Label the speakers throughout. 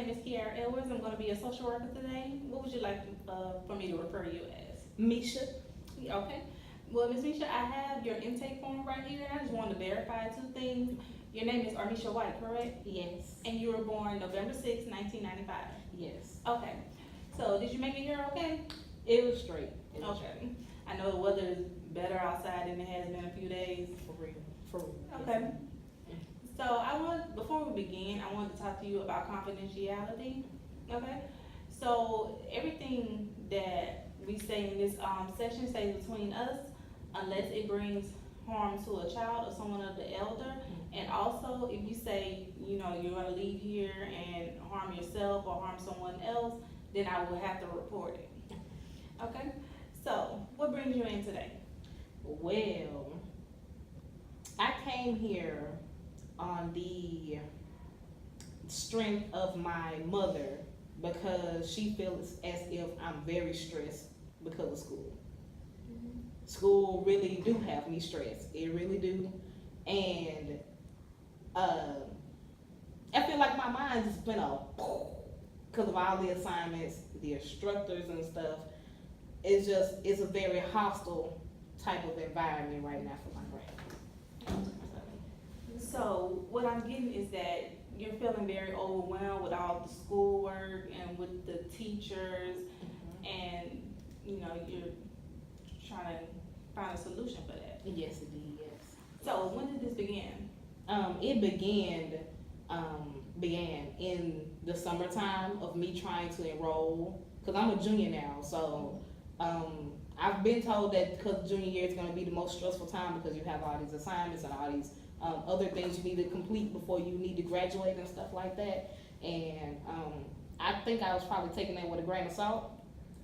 Speaker 1: name is Kiara Edwards. I'm going to be a social worker today. What would you like for me to refer you as?
Speaker 2: Misha.
Speaker 1: Okay. Well, Ms. Misha, I have your intake form right here. I just want to verify two things. Your name is Armisha White, correct?
Speaker 2: Yes.
Speaker 1: And you were born November 6, 1995.
Speaker 2: Yes.
Speaker 1: Okay. So, did you make it here okay?
Speaker 2: It was straight.
Speaker 1: Okay. I know the weather is better outside than it has been a few days.
Speaker 2: For real. For real.
Speaker 1: Okay. So, before we begin, I wanted to talk to you about confidentiality. Okay. So, everything that we say in this session stays between us unless it brings harm to a child or someone of the elder. And also, if you say, you're going to leave here and harm yourself or harm someone else, then I will have to report it. Okay? So, what brings you in today?
Speaker 2: Well, I came here on the strength of my mother because she feels as if I'm very stressed because of school. School really do have me stressed. It really do. And I feel like my mind just went off because of all the assignments, the instructors and stuff. It's a very hostile type of environment right now for my brain.
Speaker 1: So, what I'm getting is that you're feeling very overwhelmed with all the schoolwork and with the teachers, and you're trying to find a solution for that.
Speaker 2: Yes, it did. Yes.
Speaker 1: So, when did this begin?
Speaker 2: It began in the summertime of me trying to enroll because I'm a junior now. So I've been told that because junior year is going to be the most stressful time because you have all these assignments and all these other things you need to complete before you need to graduate and stuff like that. And I think I was probably taking that with a grain of salt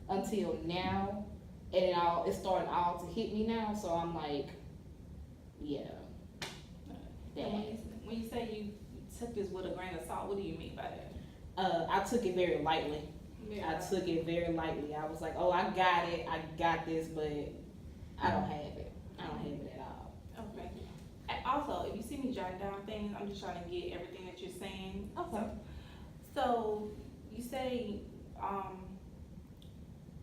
Speaker 2: until now, and it started all to hit me now. So I'm like, yeah.
Speaker 1: When you say you took this with a grain of salt, what do you mean by that?
Speaker 2: I took it very lightly.
Speaker 1: Yeah.
Speaker 2: I took it very lightly. I was like, oh, I got it. I got this, but I don't have it. I don't have it at all.
Speaker 1: Okay. Also, if you see me jotting down things, I'm just trying to get everything that you're saying.
Speaker 2: Okay.
Speaker 1: So you say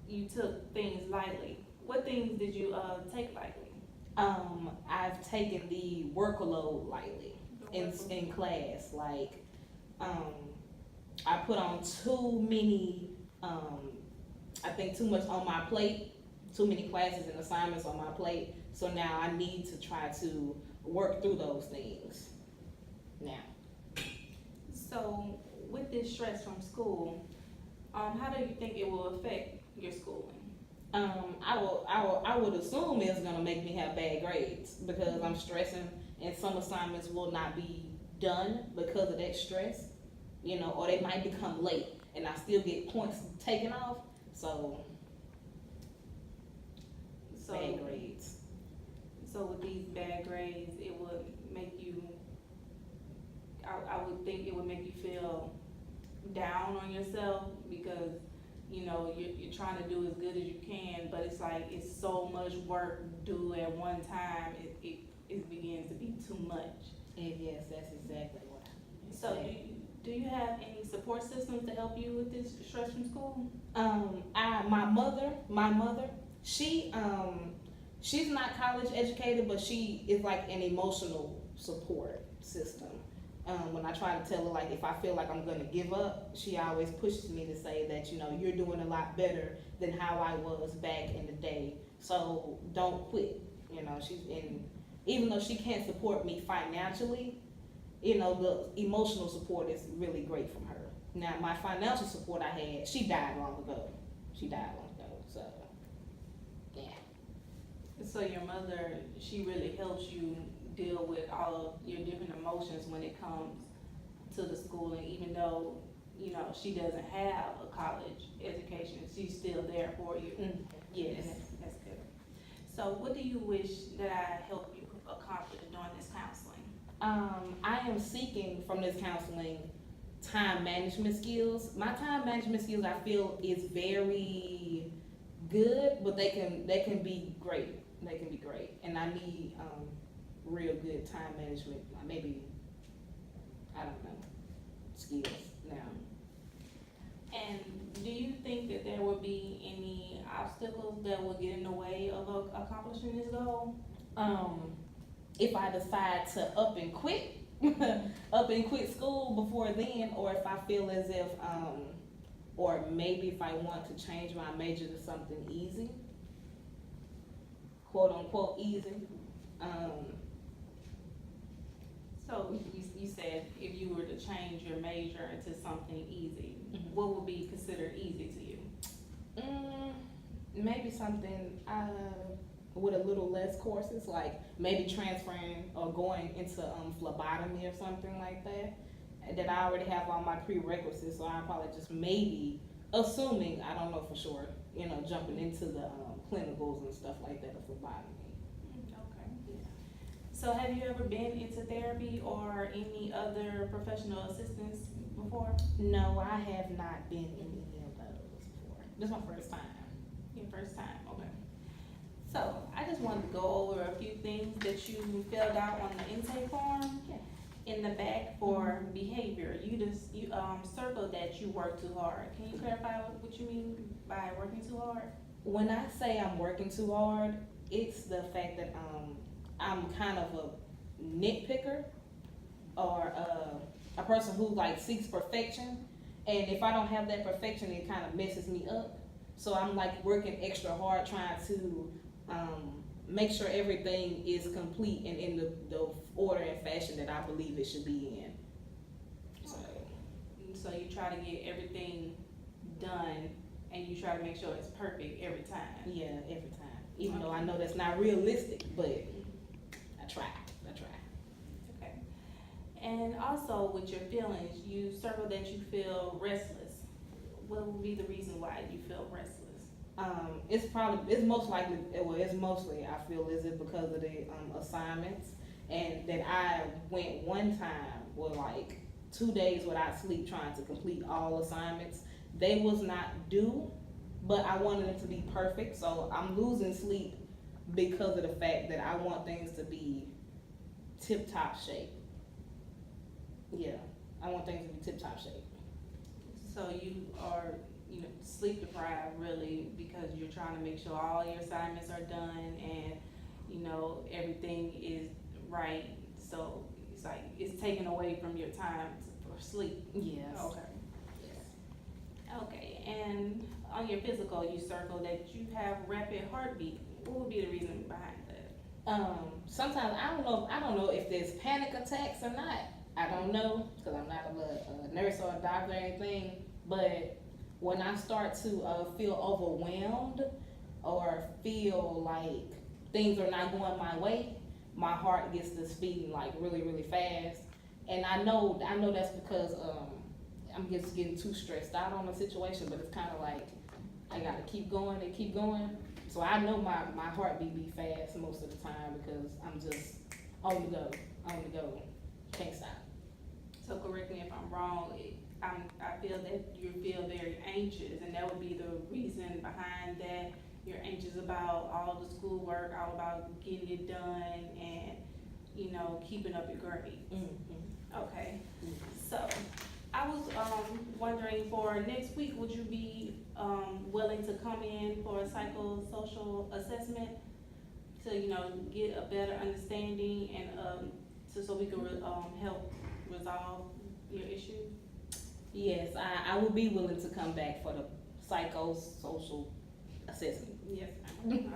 Speaker 1: you took things lightly. What things did you take lightly?
Speaker 2: I've taken the workload lightly in class. Like, I put on too many, I think too much on my plate, too many classes and assignments on my plate. So now I need to try to work through those things now.
Speaker 1: So with this stress from school, how do you think it will affect your schooling?
Speaker 2: I would assume it's gonna make me have bad grades because I'm stressing and some assignments will not be done because of that stress, or they might become late and I still get points taken off. So bad grades.
Speaker 1: So with these bad grades, it would make you, I would think it would make you feel down on yourself because you're trying to do as good as you can, but it's like it's so much work due at one time, it begins to be too much.
Speaker 2: And yes, that's exactly what.
Speaker 1: So do you have any support systems to help you with this stress from school?
Speaker 2: My mother, she's not college educated, but she is like an emotional support system. When I try to tell her, like, if I feel like I'm gonna give up, she always pushes me to say that, you're doing a lot better than how I was back in the day. So don't quit. Even though she can't support me financially, the emotional support is really great from her. Now, my financial support I had, she died long ago. So, yeah.
Speaker 1: So your mother, she really helps you deal with all of your different emotions when it comes to the schooling, even though, she doesn't have a college education, she's still there for you.
Speaker 2: Yes.
Speaker 1: That's good. So what do you wish that I help you accomplish during this counseling?
Speaker 2: I am seeking from this counseling time management skills. My time management skills, I feel, is very good, but they can be great. They can be great, and I need real good time management. Maybe, I don't know, skills now.
Speaker 1: think that there will be any obstacles that will get in the way of accomplishing this goal?
Speaker 2: If I decide to up and quit, school before then, or if I feel as if, or maybe if I want to change my major to something easy, quote unquote easy.
Speaker 1: So you said if you were to change your major into something easy,
Speaker 2: Mhm.
Speaker 1: what would be considered easy to you?
Speaker 2: Maybe something with a little less courses, like maybe transferring or going into phlebotomy or something like that. That I already have all my prerequisites, so I probably just maybe, assuming I don't know for sure, jumping into the clinicals and stuff like that of phlebotomy.
Speaker 1: Okay.
Speaker 2: Yeah.
Speaker 1: So have you ever been into therapy or any other professional assistance before?
Speaker 2: No, I have not been in any of those before. This is my first time.
Speaker 1: Your first time, okay. So I just wanted to go over a few things that you filled out on the intake form.
Speaker 2: Yeah.
Speaker 1: In the back for behavior, you circled that you work too hard. Can you clarify what you mean by working too hard?
Speaker 2: When I say I'm working too hard, it's the fact that I'm kind of a nitpicker, or a person who like seeks perfection, and if I don't have that perfection, it kind of messes me up. So I'm like working extra hard trying to make sure everything is complete and in the order and fashion that I believe it should be in.
Speaker 1: So you try to get everything done and you try to make sure it's perfect every time.
Speaker 2: Yeah, every time. Even though I know that's not realistic, but I try.
Speaker 1: Okay. And also with your feelings, you circled that you feel restless. What would be the reason why you feel restless?
Speaker 2: It's mostly I feel is it because of the assignments, and that I went one time with like 2 days without sleep trying to complete all assignments. They was not due, but I wanted them to be perfect, so I'm losing sleep because of the fact that I want things to be tip-top shape. Yeah, I want things to be tip-top shape.
Speaker 1: So you are, sleep deprived really because you're trying to make sure all your assignments are done and, everything is right. So it's like, it's taken away from your time for sleep.
Speaker 2: Yes.
Speaker 1: Okay.
Speaker 2: Yes.
Speaker 1: Okay, and on your physical, you circle that you have rapid heartbeat. What would be the reason behind that?
Speaker 2: Sometimes I don't know if there's panic attacks or not. I don't know, because I'm not a nurse or a doctor or anything. But when I start to feel overwhelmed or feel like things are not going my way, my heart gets to speeding like really, really fast. And I know that's because I'm just getting too stressed out on the situation, but it's kind of like I gotta keep going and keep going. So I know my heartbeat be fast most of the time because I'm just on the go, can't stop.
Speaker 1: So correct me if I'm wrong, I feel that you feel very anxious, and that would be the reason behind that. You're anxious about all the schoolwork, all about getting it done, and keeping up your grades.
Speaker 2: Mm-hmm.
Speaker 1: Okay, so I was wondering for next week, would you be willing to come in for a psychosocial assessment to get a better understanding and so we can help resolve your issue?
Speaker 2: Yes, I will be willing to come back for the psychosocial assessment.
Speaker 1: Yes, ma'am.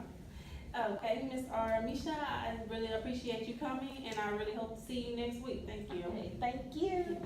Speaker 1: Okay, Ms. Armisha, I really appreciate you coming, and I really hope to see you next week. Thank you.
Speaker 2: Okay, thank you.